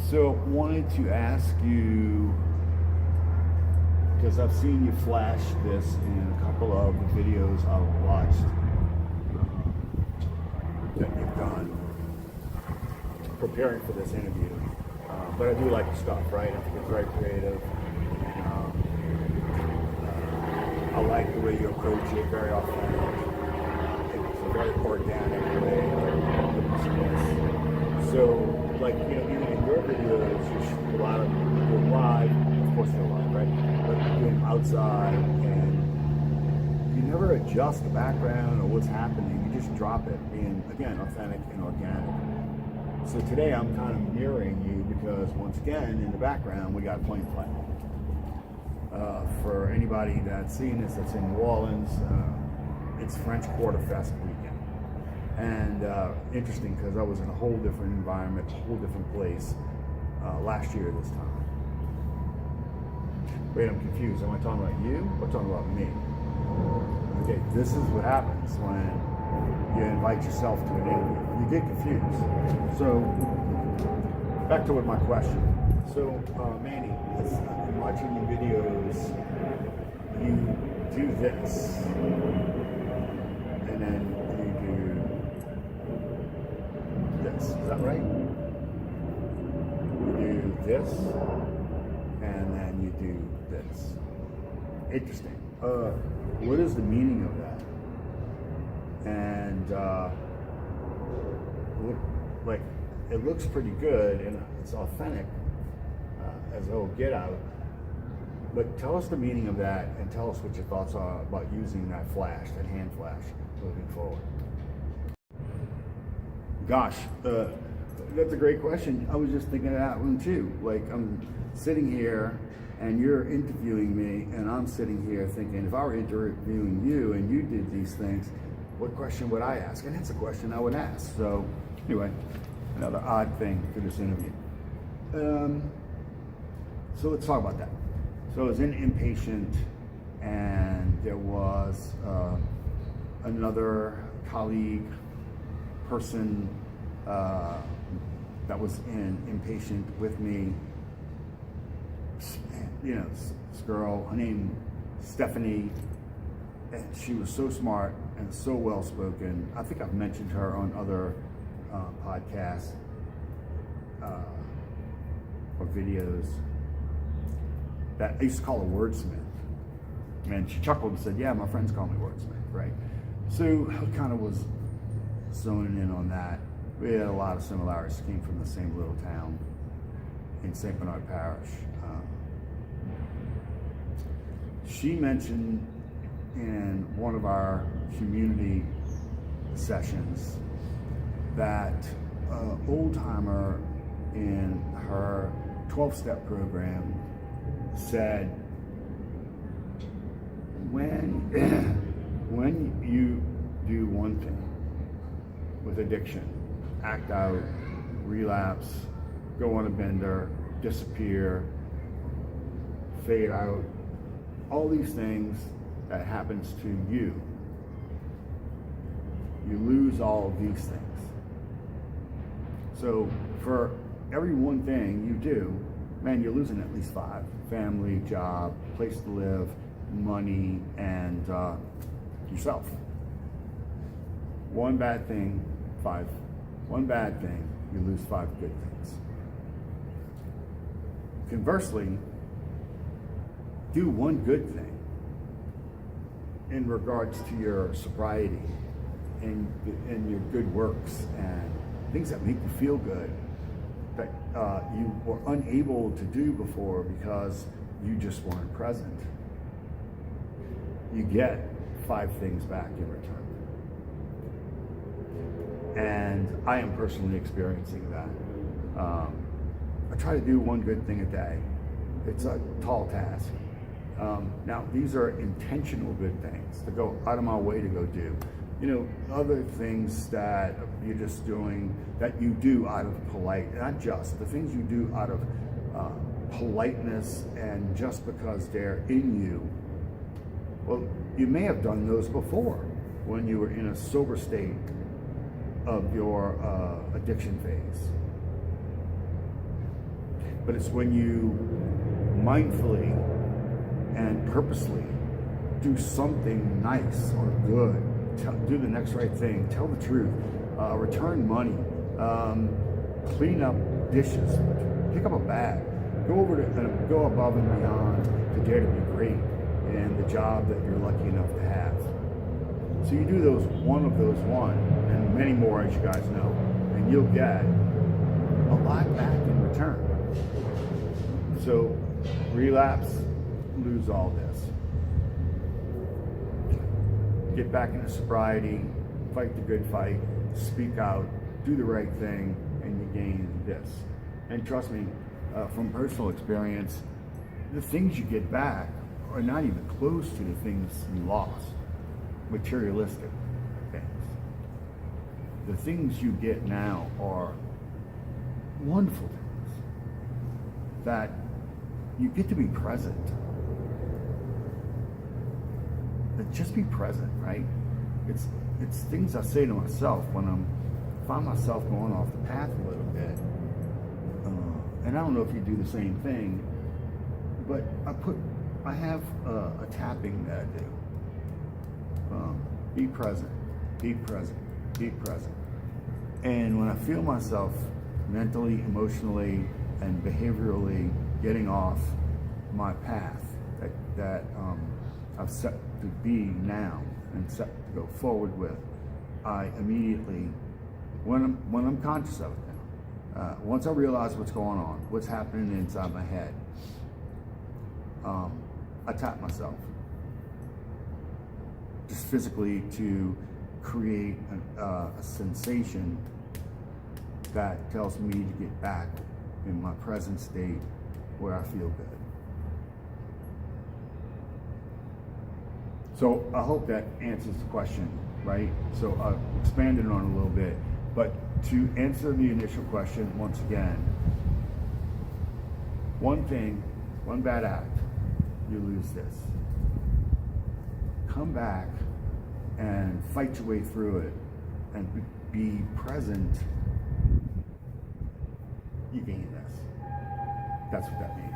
So, wanted to ask you, because I've seen you flash this in a couple of the videos I've watched that you've done preparing for this interview. But I do like your stuff, right? I think it's very creative. I like the way you approach it, very authentic. It's a very organic way of doing this. So, like, even in your videos, you shoot a lot of people live, of course they're live, right? But you do them outside, and you never adjust the background or what's happening. You just drop it, being, again, authentic and organic. So today I'm kind of mirroring you because, once again, in the background, we got Plain Play. For anybody that's seen this, that's in New Orleans, it's French Quarter Fest weekend. And interesting because I was in a whole different environment, a whole different place last year this time. Wait, I'm confused. Am I talking about you or talking about me? Okay, this is what happens when you invite yourself to an interview. You get confused. So, back to what my question. So, Manny, in watching your videos, you do this, and then you do this. Is that right? You do this, and then you do this. Interesting. What is the meaning of that? And it looks pretty good, and it's authentic as it'll get out. But tell us the meaning of that, and tell us what your thoughts are about using that flash, that hand flash, moving forward. Gosh, that's a great question. I was just thinking of that one too. Like, I'm sitting here and you're interviewing me, and I'm sitting here thinking, if I were interviewing you and you did these things, what question would I ask? And that's a question I would ask. So anyway, another odd thing for this interview. So let's talk about that. So I was in Impatient, and there was another colleague, person that was in Impatient with me. This girl, her name Stephanie, and she was so smart and so well spoken. I think I've mentioned her on other podcasts or videos. That I used to call her wordsmith, and she chuckled and said, "Yeah, my friends call me wordsmith." Right? So I kind of was zoning in on that. We had a lot of similarities. Came from the same little town in St. Bernard Parish. She mentioned in one of our community sessions that an old-timer in her 12-step program said, when you do one thing with addiction, act out, relapse, go on a bender, disappear, fade out, all these things that happens to you, you lose all of these things. So for every one thing you do, man, you're losing at least 5. Family, job, place to live, money, and yourself. One bad thing, 5. One bad thing, you lose 5 good things. Conversely, do one good thing in regards to your sobriety and your good works and things that make you feel good that you were unable to do before because you just weren't present. You get 5 things back in return. And I am personally experiencing that. I try to do one good thing a day. It's a tall task. Now, these are intentional good things to go out of my way to go do. Other things that you're just doing, that you do out of not just, the things you do out of politeness and just because they're in you. Well, you may have done those before when you were in a sober state of your addiction phase. but it's when you mindfully and purposely do something nice or good, do the next right thing, tell the truth, return money, clean up dishes, pick up a bag, go above and beyond to dare to be great in the job that you're lucky enough to have. So you do one of those, and many more, as you guys know, and you'll get a lot back in return. So relapse, lose all this. Get back into sobriety, fight the good fight, speak out, do the right thing, and you gain this. And trust me, from personal experience, the things you get back are not even close to the things you lost. Materialistic things. The things you get now are wonderful things that you get to be present. But just be present, right? It's things I say to myself when I find myself going off the path a little bit. And I don't know if you do the same thing, but I have a tapping that I do. Be present, be present, be present. And when I feel myself mentally, emotionally, and behaviorally getting off my path that I've set to be now and set to go forward with, I immediately, when I'm conscious of it now, once I realize what's going on, what's happening inside my head, I tap myself. Just physically to create a sensation that tells me to get back in my present state where I feel good. So I hope that answers the question, right? So I've expanded on it a little bit, but to answer the initial question once again, one thing, one bad act, you lose this. Come back and fight your way through it and be present, you gain this. That's what that means.